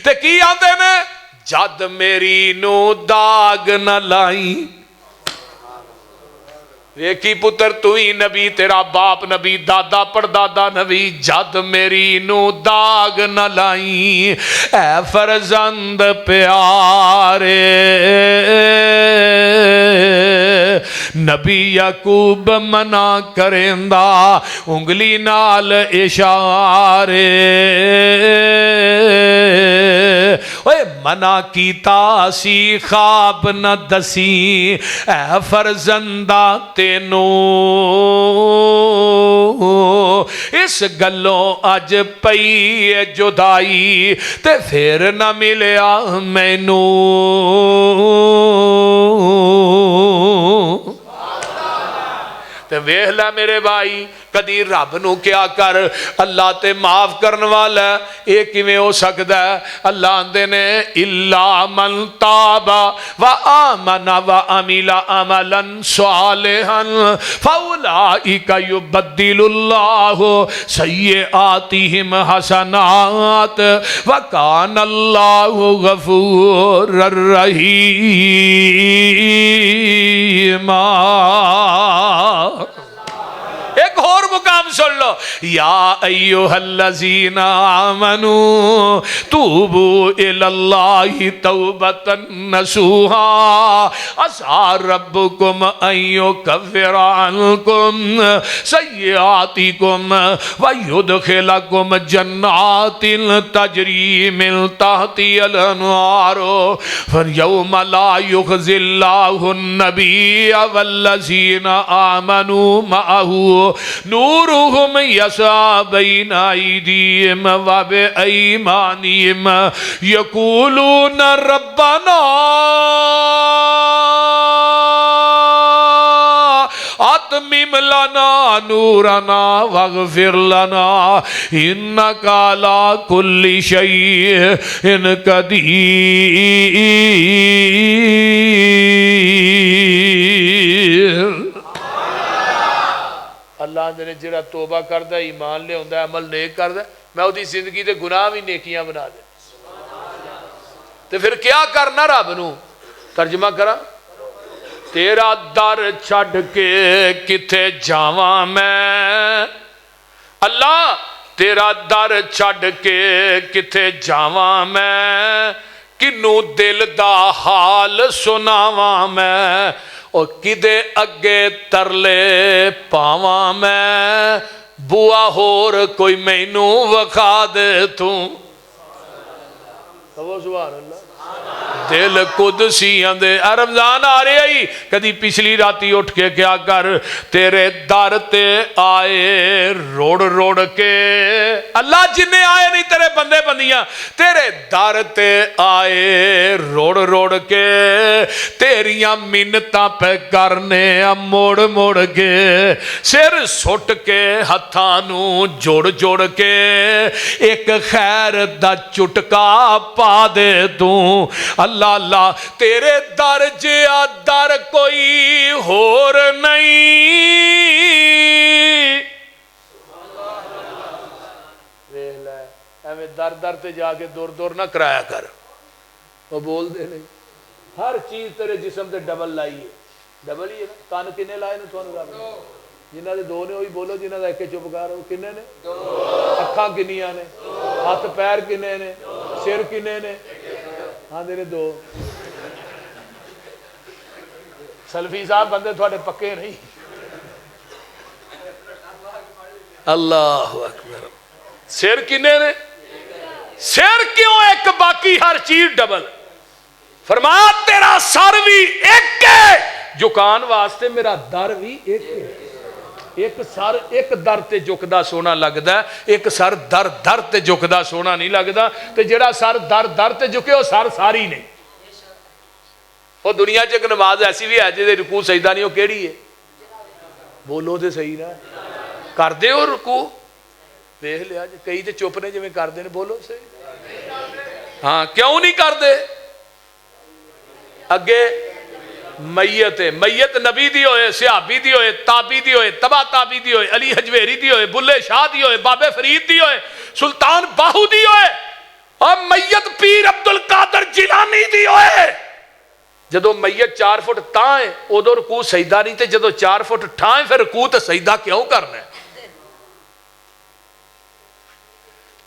تے کی آندے نے جد میری نو داغ نہ لائی ویکھی پتر تو ہی نبی تیرا باپ نبی دادا پردادا نبی جد میری نو داغ نہ لائی اے فرزند پیارے نبی یعقوب منع کریندا انگلی نال اشارے اوے منع کیتا سی خواب نہ دسی اے فرزندہ تینو اس گلوں اج پئی جدائی تے پھر نہ ملیا مینو تے ویکھ لے میرے بھائی کدی رب نو کیا کر اللہ تے معاف کرن والا ہے اے کیویں ہو سکدا ہے اللہ آندے نے الا من تاب و آمن و عمل عملا صالحا فاولئک یبدل اللہ سیئاتہم حسنات وکان اللہ غفور الرحیم ایک اور مقام سن لو یا ایوہ الذین آمنوا توبوا الاللہ توبتا نصوحا عسى ربکم ان یکفر عنکم سیئاتکم ویدخلکم جنات تجری من تحتی الانہار فیوم لا یخزی اللہ النبی والذین آمنوا معه نور نورهم يسعى بين أيديهم وبأيمانهم يقولون ربنا أتمم لنا نورنا واغفر لنا إنك على كل شيء قدير. اللہ نے جڑا توبہ کردا ایمان لے ہوندا عمل نیک کردا میں اودی زندگی دے گناہ بھی نیکیاں بنا دے. تے پھر کیا کرنا رب نو؟ ترجمہ کراں تیرا در چھڈ کے کتے جاواں میں اللہ تیرا در چھڈ کے کتے جاواں میں کنوں دل دا حال سناواں میں اور کدے اگے ترلے پاواں میں بوا ہور کوئی مینوں وکھا دے تو سبحان اللہ دل قدسی آندے رمضان آ رہے ہی کدی پچھلی راتی اٹھ کے کیا کر تیرے در تے آئے روڑ روڑ کے اللہ جنہیں آئے نہیں تیرے بندے بندیاں تیرے در تے آئے روڑ روڑ کے تیریاں منتاں پہ کرنے موڑ موڑ کے سر سٹ کے ہتھانو جوڑ جوڑ کے ایک خیر دا چٹکا پا دے دوں اللہ اللہ تیرے در جیا در کوئی ہور نہیں. ایویں در در تے جا کے دور دور نہ کرایا کر وہ بول دے نہیں ہر چیز تیرے جسم تے ڈبل لائی ہے ڈبل ہی ہے نا کان کنے لائے نے تھانوں رب جنہاں دے دو نے وہی بولو جنہاں دا ایک چپ کر کنے نے دو اکھاں کنیاں نے ہاتھ پیر کنے نے سر کنے نے ہاں دینے دو سلفی صاحب بندے تھوڑے پکے نہیں. اللہ اکبر سر کنے نے سر کیوں ایک باقی ہر چیز ڈبل فرمایا تیرا سر بھی ایک ہے جکان واسطے میرا در بھی ایک ہے. ایک سر ایک در تے جھکدا سونا لگدا ہے ایک سر در در تے جھکدا سونا نہیں لگدا تے جڑا سر در در تے جھکے وہ سر ساری نہیں. وہ دنیا چ ایک نماز ایسی بھی ہے جے رکوع سجدہ نہیں وہ کیڑی ہے بولو تے صحیح نا کر دے ہو رکوع دیکھ لیا کئی تے چپ نے جویں کردے نے بولو صحیح ہاں کیوں نہیں کردے اگے میت ہے میت نبی دی ہوئے صحابی دی ہوئے تابی دی ہوئے تبا تابی دی ہوئے علی حجویری دی ہوئے بلے شاہ دی ہوئے بابے فرید دی ہوئے سلطان باہو دی ہوئے اور میت پیر عبدالقادر جیلانی دی ہوئے جدو میت 4 فٹ تاں ہے ادو رکوع سجدہ نہیں تے جدو 4 فٹ ٹھائیں پھر رکوع تے سجدہ کیوں کرنا ہے.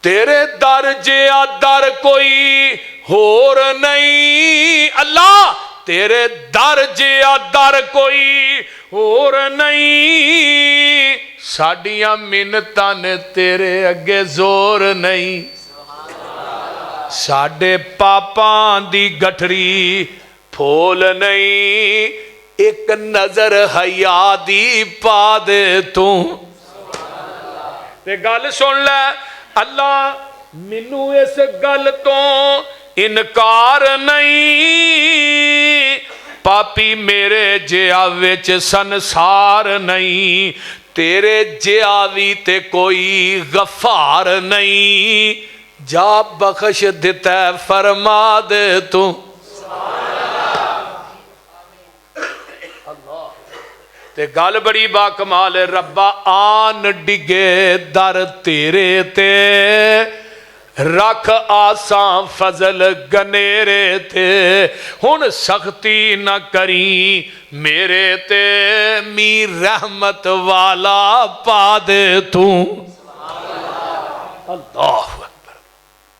تیرے در جیا در کوئی ہور نہیں اللہ تیرے در جیا در کوئی ہور نہیں ساڈیاں منتاں نے تیرے اگے زور نہیں ساڈے پاپاں دی گٹھری پھول نہیں ایک نظر حیا دی پا دے تو تے گل سن لے اللہ مینوں اس گل تو انکار نہیں پاپی میرے جیا وچ سنسار نہیں تیرے جیا وی تے کوئی غفار نہیں جا بخش دیتا فرما دے تو تے گل بڑی با کمال ربا آن ڈگے در تیرے تے رکھ آساں فضل گنیرے تے ہن سختی نہ کری میرے تے می رحمت والا پا دے تو اللہ اکبر.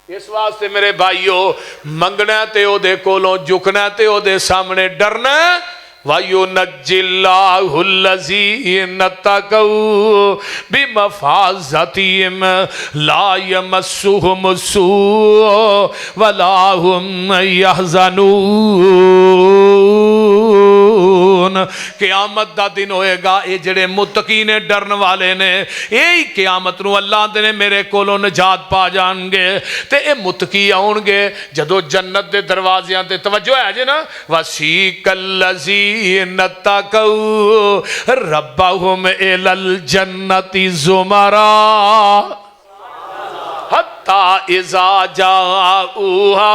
اس واسطے میرے بھائیو منگنا تے او دے کولوں جھکنا تے او دے سامنے ڈرنا وَيُنَجِّ اللَّهُ الَّذِينَ اتَّقَوْا بِمَفَازَتِهِمْ لَا يَمَسُّهُمُ السُّوءُ وَلَا هُمْ يَحْزَنُونَ. یتقون قیامت دا دن ہوئے گا اے جڑے متقی نے ڈرن والے نے یہی قیامت نو اللہ دے میرے کولوں نجات پا جان گے تے اے متقی آؤن گے جدو جنت دے دروازیاں تے توجہ ہے جی نا وسیق الذین اتقوا ربہم الی الجنت زمرا حتی اذا جاؤوہا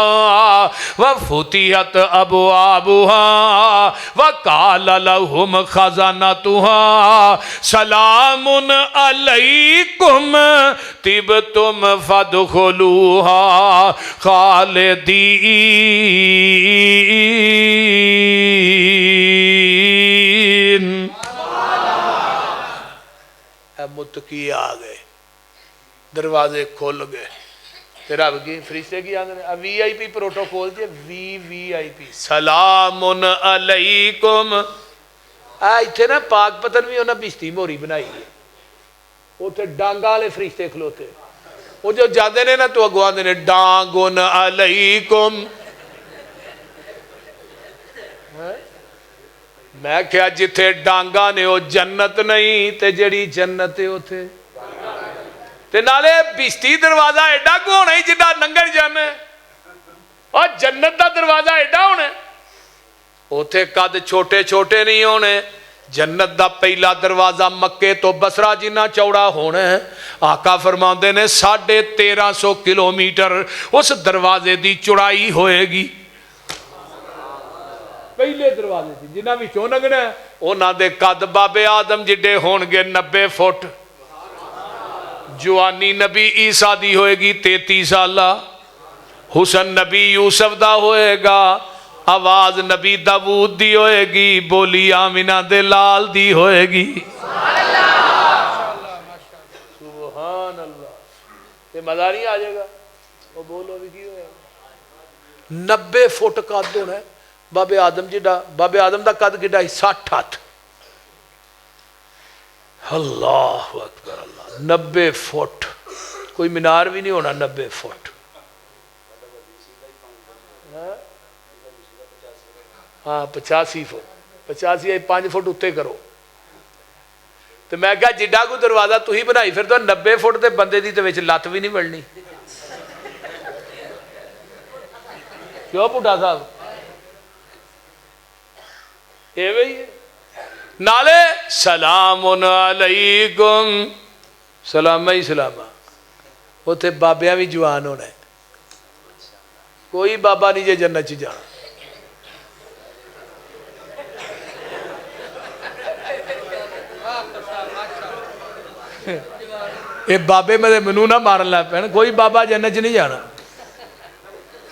وفتحت ابوابوہا وقال لهم خزنتوہا سلام علیکم طبتم فادخلوہا خالدین متقی آ گئے دروازے کھول گئے تیرا کی فرشتے کی آگے وی آئی پی پروٹوکول جے وی آئی پی سلام علیکم ایتھے نا پاک پتن بھی انہاں بشتی موری بنائی ہے وہ تے ڈانگا والے فرشتے کھلوتے وہ جو جاندے نے نا تو اگوان دے ڈانگن علیکم میں کیا جتھے ڈانگا نے وہ جنت نہیں تے جڑی جنت ہے ہوتے تے نالے بشتی دروازہ ایڈا کو ہونا ہی جڑا ننگل جانے اور جنت دا دروازہ ایڈا ہونے اوتھے قد چھوٹے چھوٹے نہیں ہونے جنت دا پہلا دروازہ مکے تو بصرہ جنہ چوڑا ہونے آقا فرماندے نے 1350 کلومیٹر اس دروازے دی چڑائی ہوئے گی پہلے دروازے تھی جنہ بھی چون لگنا ہے اونا دے قد باب آدم جڑے ہونگے 90 فٹ جوانی نبی عیسیٰ دی ہوئے گی 33 سالہ حسن نبی یوسف دا ہوئے گا آواز نبی داود دی ہوئے گی بولی آمینہ دے لال دی ہوئے گی سبحان اللہ یہ مزہ نہیں آ جائے گا وہ بولو بھی کی ہوئے گا 90 فٹ قد ہونا ہے باب آدم جڑا باب آدم دا قد گڑا ہی 60 ہاتھ اللہ اکبر اللہ 90 فٹ کوئی منار بھی نہیں ہونا 90 فٹ ہاں 85 فٹ 85 5 فٹ اتے کرو تو میں کہا جڈا کو دروازہ تو ہی بنائی پھر تو 90 فٹ تے بندے دی تے وچ لت بھی نہیں بڑھنی کیوں پٹھا صاحب اے بھئی نالے سلام علیکم سلام ہی سلامہ وہ تھے بابیاں بھی جوان ہونا ہے کوئی بابا نہیں جے جنت چی جانا اے بابے میں منو نہ مارن لائے پہنے کوئی بابا جنت چی نہیں جانا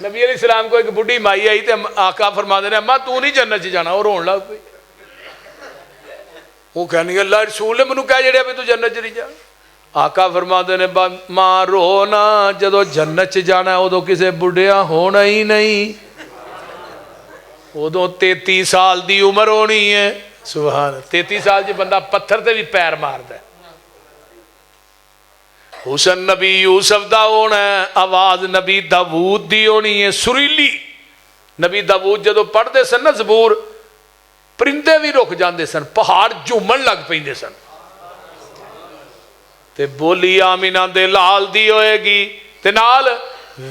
نبی علیہ السلام کو ایک بڑی مائی آئی تھے آقا فرما دینے اماں تو نہیں جنت چی جانا اور رون لگ پئی وہ کہنے گا اللہ رسول نے منو کہا جڑے ابھی تو جنت چ نہیں جانا آقا فرما دینے ماں رونا جدو جنت چ جانا ہے ادو کسے بڑھیا ہونا ہی نہیں ادو 33 سال دی عمر ہونی ہے سبحان 33 سال جی بندہ پتھر تے بھی پیر ماردا ہے حسن نبی یوسف دا ہونا ہے آواز نبی داود دی ہونی ہے سریلی نبی داود جدو پڑھ دے سن نا زبور پرندے بھی رک جاندے سن پہاڑ جھومن لگ پیندے سن تے بولی آمینہ دے لال دی ہوئے گی تے نال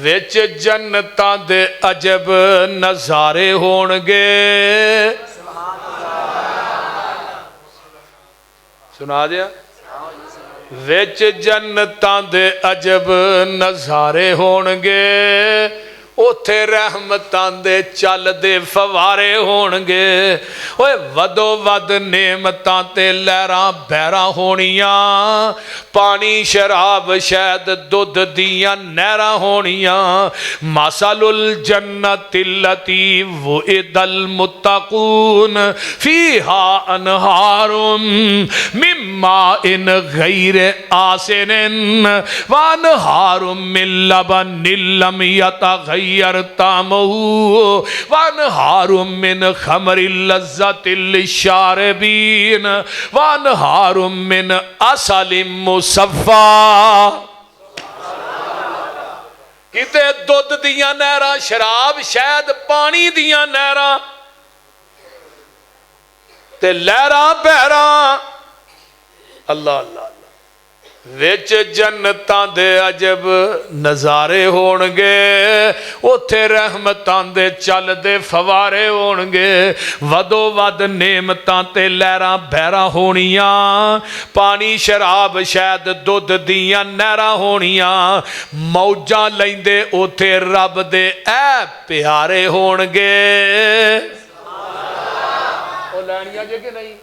وچ جنتاں دے عجب نظارے ہونگے سنا دیا وچ جنتاں دے عجب نظارے ہونگے اوتھے رحمتان دے چل دے فوارے ہونگے اوے ودو ود نعمتان تے لہراں بہراں ہونیاں پانی شراب شہد دودھ دیاں نہراں ہونیاں مثل الجنت اللتی وعد المتقون فیہا انہار من ماء غیر آسن وانہار من لبن لم یتغیر طعمه وانہار من خمر لذت للشاربین وانہار من عسل مصفا کتے دودھ دیاں نہراں شراب شہد پانی دیاں نہراں تے لہراں پیراں اللہ اللہ اللہ وچ جنتاں دے عجب نظارے ہون گے اوتھے رحمتاں دے چل دے فوارے ہون گے ودو ود نعمتاں تے لہراں بہراں ہونیاں پانی شراب شاید دودھ دیاں نہراں ہونیاں موجاں لیندے اوتھے رب دے اے پیارے ہون گے او لینیاں جے کہ نہیں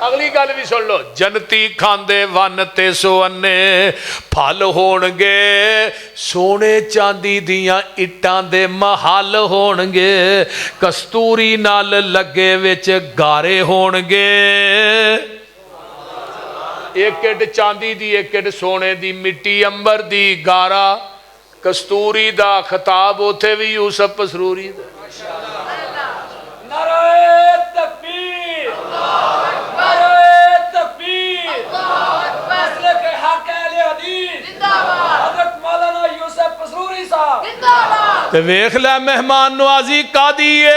اگلی گل بھی سن لو جنتی کھاندے ون تے سونے پھل ہون گے سونے چاندی دیاں اٹاں دے محل ہون گے کستوری نال لگے وچ گارے ہون گے ایک اڈ چاندی دی ایک اڈ سونے دی مٹی امبر دی گارا کستوری دا خطاب اوتھے بھی یوسف پسروری دا نعرہ تکبیر نعرہ تکبیر مسلک حق اہل حدیث حضرت مولانا یوسف پسروری صاحب تے ویکھ لے مہمان نوازی کا دیئے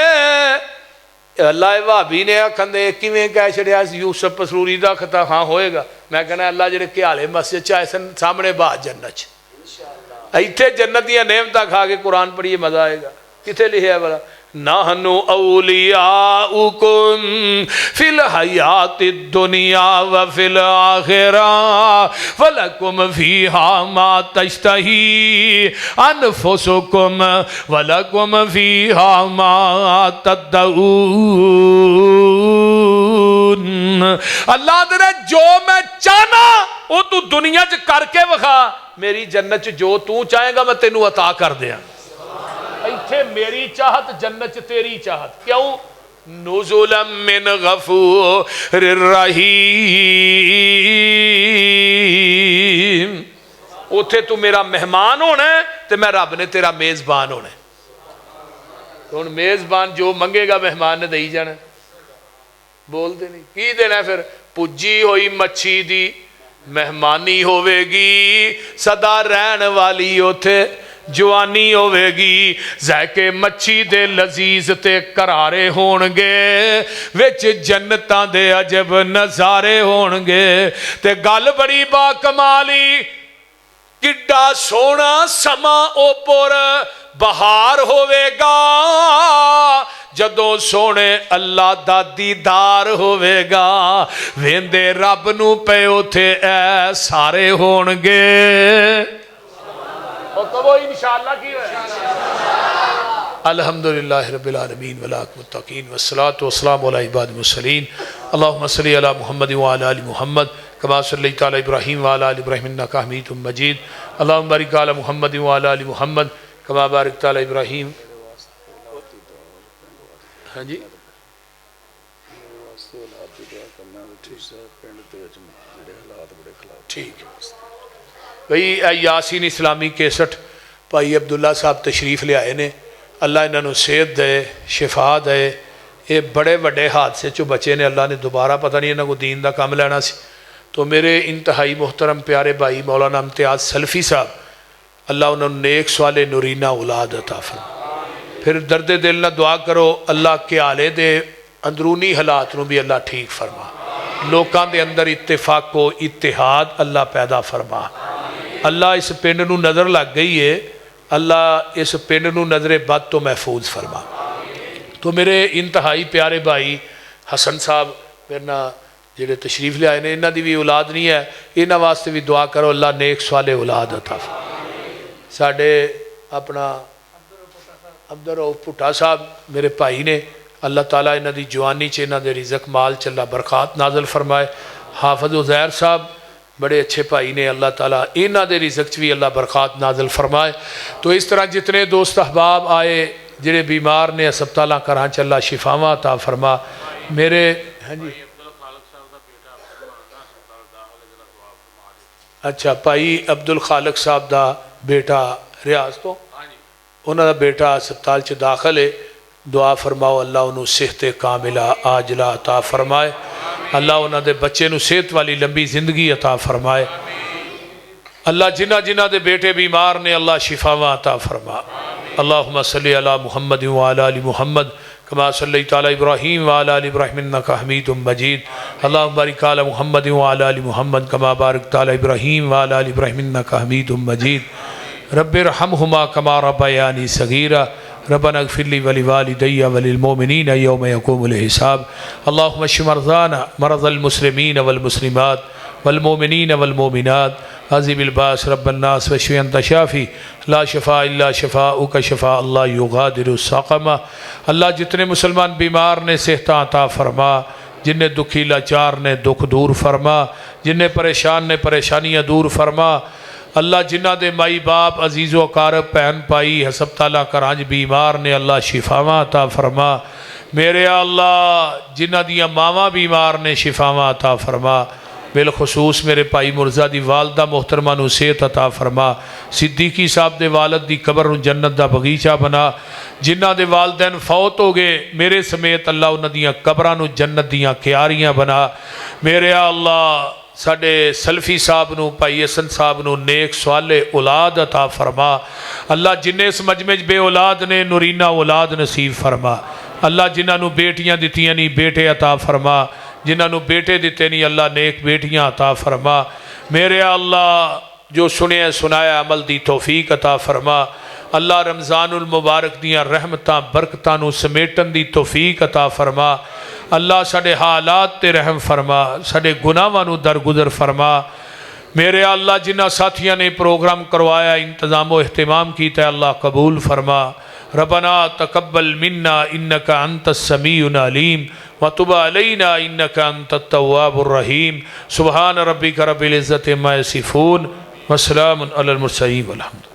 اللہ وہابی نے آکھندے کیویں کہہ چھڑیا یوسف پسروری دا خطا ہاں ہوئے گا میں کہنا اللہ جڑے کیالے مسجد چاہے سن سامنے باہر جنت ایتھے جنت دیاں نعمتاں کھا کے قرآن پڑھیے مزہ آئے گا کتے لکھیا ہے بلا نحن اولیاؤکم فی الحیات الدنیا وفی الاخرہ ولکم فیہا ما تشتہی انفسکم ولکم فیہا ما تدعون اللہ دے جو میں چاہنا وہ تو دنیا چ کر کے وکھا میری جنت چ جو تو چاہے گا میں تینوں عطا کر دیا ایتھے میری چاہت جنت تیری چاہت کیوں نزلا من غفور الرحیم اوتھے تو میرا مہمان ہونا ہے تو میں رب نے تیرا میزبان ہونا ہے تو ان میزبان جو منگے گا مہمان نے دئی جانا بول دے نہیں کی دینا ہے پھر پجی ہوئی مچھی دی مہمانی ہوئے گی صدا رہن والی اوتھے جوانی ہوئے گی ذائقے مچھی دے لذیذ تے کرارے ہونگے وچ جنتاں دے عجب نظارے ہونگے تے گل بڑی با کمالی کڈا سونا سما اوپر بہار ہوئے گا جدوں سونے اللہ دا دیدار ہوئے گا ویندے رب نو پہ اوتھے اے سارے ہونگے اور تو وہ انشاءاللہ کی الحمدللہ رب العالمین والعاقبۃ للمتقین والصلاة والسلام علی عباد المرسلین اللہم صلی علی محمد وعلی آل محمد کما صلیت علی ابراہیم وعلی آل ابراہیم انک حمید مجید اللہم بارک علی محمد وعلی آل محمد کما بارکت علی ابراہیم ہاں جی ٹھیک بھئی یاسین اسلامی کیسٹ بھائی عبداللہ صاحب تشریف لے آئے نے اللہ انہوں صحت دے شفا دے یہ بڑے بڑے حادثے چو بچے نے اللہ نے دوبارہ پتہ نہیں انہوں کو دین دا کام لینا سی تو میرے انتہائی محترم پیارے بھائی مولانا امتیاز سلفی صاحب اللہ انہوں نیک سوال نورینہ اولاد عطا فرما پھر درد دل نہ دعا کرو اللہ کے آلے دے اندرونی حالات نو بھی اللہ ٹھیک فرما لوکاں دے اندر اتفاق و اتحاد اللہ پیدا فرما اللہ اس پنڈ نو نظر لگ گئی ہے اللہ اس پنڈ نو نظر بد تو محفوظ فرما تو میرے انتہائی پیارے بھائی حسن صاحب میرنا جڑے تشریف لے آئے نے انہاں دی بھی اولاد نہیں ہے انہاں واسطے بھی دعا کرو اللہ نیک صالح اولاد عطا فرما ساڈے اپنا عبدالرؤف پٹھا صاحب میرے بھائی نے اللہ تعالیٰ انہاں دی جوانی چ انہاں دے رزق مال چ اللہ برکات نازل فرمائے حافظ عزیر صاحب بڑے اچھے بھائی نے اللہ تعالیٰ انہاں دے رزق چ بھی اللہ برکات نازل فرمائے تو اس طرح جتنے دوست احباب آئے جڑے بیمار نے ہسپتالاں کراں چ اللہ شفاواں عطا فرما میرے ہاں جی اچھا بھائی عبدالخالق صاحب دا بیٹا ریاض تو انہاں دا بیٹا ہسپتال چ داخل ہے دعا فرماؤ اللہ انہوں صحت کاملہ عاجلہ عطا فرمائے اللہ انہاں دے بچے نو صحت والی لمبی زندگی عطا فرمائے اللہ جنہ جنہ دے بیٹے بیمار نے اللہ شفاواں عطا فرما اللہم صلی علی محمد وعلی آل محمد كما صليت على إبراهيم وعلى آل إبراهيم إنك حميد مجيد اللهم بارك على محمد وعلى آل محمد كما باركت على إبراهيم وعلى آل إبراهيم إنك حميد مجيد رب ارحمهما كما ربياني صغيرا ربنا اغفر لي ولوالدي وللمؤمنين يوم يقوم الحساب اللهم اشف مرضانا مرضى المسلمين والمسلمات والمؤمنين والمؤمنات عذب الباس رب الناس واشف انت شافي لا شفاء الا شفاؤك شفاء اللہ یغادر السقما اللہ جتنے مسلمان بیمار نے صحت عطا فرما، جنہیں دکھی لاچار نے دکھ دور فرما، جنہیں پریشان نے پریشانیاں دور فرما اللہ، جنہ دے مائی باپ عزیز و اقارب بہن بھائی ہسپتالاں کرانج بیمار نے اللہ شفاواں عطا فرما، میرے اللہ جنہ دیاں ماواں بیمار نے شفاواں عطا فرما، بالخصوص میرے بھائی مرزا دی والدہ محترمہ نو صحت عطا فرما، صدیقی صاحب دے والد دی قبر نو جنت دا بغیچہ بنا، جنہ دے والدین فوت ہو گئے میرے سمیت اللہ انہاں دیاں قبراں نو جنت دیاں کیاریاں بنا، میرے اللہ ساڈے سلفی صاحب نو بھائی حسن صاحب نو نیک صالح اولاد عطا فرما، اللہ جنہیں اس مجمع بے اولاد نے نورینہ اولاد نصیب فرما، اللہ جنہاں نو بیٹیاں دتیاں نہیں بیٹے عطا فرما، جنہاں نو بیٹے دیتے نہیں اللہ نیک بیٹیاں عطا فرما، میرے اللہ جو سنے سنایا عمل دی توفیق عطا فرما، اللہ رمضان المبارک دیاں رحمتاں برکتاں نو سمیٹن دی توفیق عطا فرما، اللہ ساڈے حالات تے رحم فرما، ساڈے گناہاں نو درگزر فرما، میرے اللہ جنہ ساتھیاں نے پروگرام کروایا انتظام و اہتمام کیتا ہے اللہ قبول فرما، ربنا تقبل منا انک انت السمیع العلیم وتب علینا انک انت التواب الرحیم سبحان ربک رب العزت عما یصفون وسلام علی المرسلین والحمد